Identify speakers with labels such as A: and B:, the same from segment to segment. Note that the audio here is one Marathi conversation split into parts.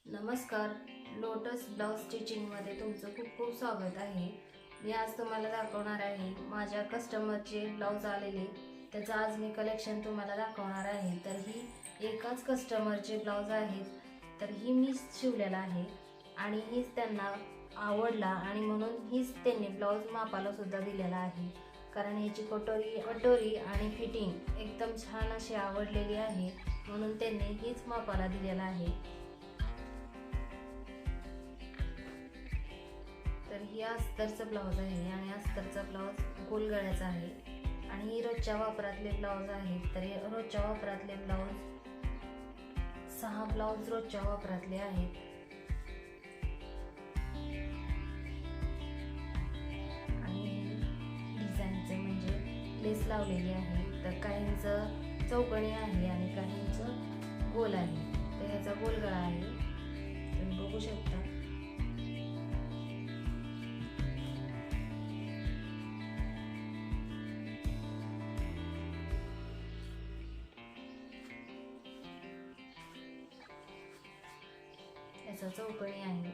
A: नमस्कार, लोटस ब्लाउज स्टिचिंगमध्ये तुमचं खूप खूप स्वागत आहे. मी आज तुम्हाला दाखवणार आहे माझ्या कस्टमरचे ब्लाऊज आलेले, त्याचं आज मी कलेक्शन तुम्हाला दाखवणार आहे. तर ही एकाच कस्टमरचे ब्लाऊज आहेत, तर ही मीच शिवलेला आहे आणि हीच त्यांना आवडला आणि म्हणून हीच त्यांनी ब्लाऊज मापाला सुद्धा दिलेला आहे. कारण ह्याची कटोरी आणि फिटिंग एकदम छान अशी आवडलेली आहे, म्हणून त्यांनी हीच मापाला दिलेला आहे. तर ही अस्तरचं ब्लाऊज आहे आणि अस्तरचा ब्लाऊज गोल गळ्याचा आहे आणि ही रोजच्या वापरातले ब्लाऊज आहेत. तर रोजच्या वापरातले ब्लाऊज 6 ब्लाऊज रोजच्या वापरातले आहेत. आणि डिझाईनचे म्हणजे लेस लावलेली आहे. तर काहींचं चौकणी आहे आणि काहींचं गोल आहे. तर ह्याचा गोल गळा आहे, तुम्ही बघू शकता. याचा चौकणी आहे.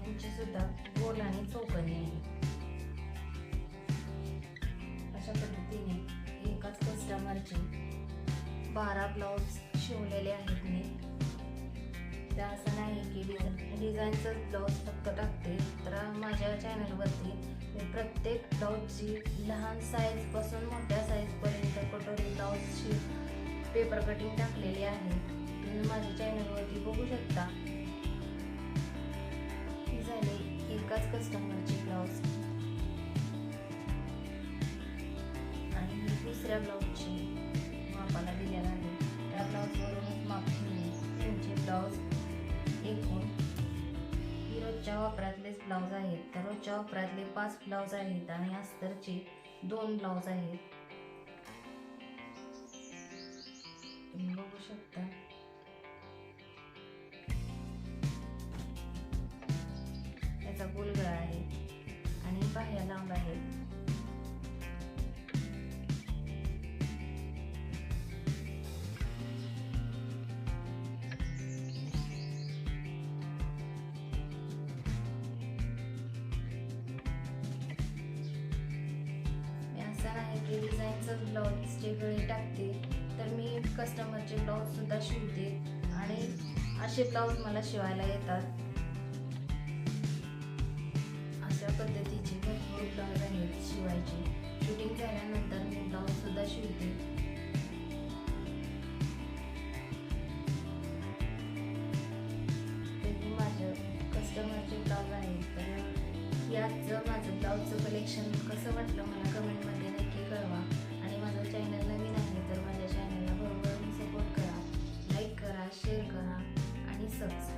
A: यांची सुद्धा गोल आणि चौकणी आहे. अशा पद्धतीने एकाच कस्टमरचे 12 ब्लाऊज शिवलेले आहेत मी. त्या असं नाही की डिझाईनचंच ब्लाऊज फक्त टाकते. तर माझ्या चॅनलवरती मी प्रत्येक ब्लाऊजची लहान साईजपासून मोठ्या साईजपर्यंत कटोरी ब्लाऊजची पेपर कटिंग टाकलेली आहे. तुम्ही माझ्या चॅनलवरती बघू शकता. ही झाली एकाच कस्टमरची ब्लाऊज आणि मी दुसऱ्या ब्लाऊजची मापाला दिलेला आहे. त्या ब्लाऊजवरूनच माप घेऊन त्यांचे ब्लाऊज एकूण ही रोजच्या वापरातलेच ब्लाऊज आहेत. तर रोजच्या वापरातले 5 ब्लाऊज आहेत आणि अस्तरचे 2 ब्लाऊज आहेत. तुम्ही बघू शकता. याचा गोल गळा आहे आणि बाह्या लांब आहे. की डिझाईनचं ब्लाऊजचे गळे टाकते, तर मी कस्टमरचे ब्लाऊज सुद्धा शिवते आणि असे ब्लाऊज मला शिवायला येतात. अशा पद्धतीचे भरपूर ब्लाऊज आहेत शिवायचे. शूटिंग झाल्यानंतर मी ब्लाऊज सुद्धा शिवते. ते माझ्या कस्टमरचे ब्लाऊज आहेत. तर याचं माझं ब्लाऊजचं कलेक्शन कसं वाटलं मला कमेंटमध्ये नक्की कळवा. आणि माझं चॅनल नवीन आहे तर माझ्या चॅनलला बरोबर सपोर्ट करा, लाईक करा, शेअर करा आणि सबस्क्राईब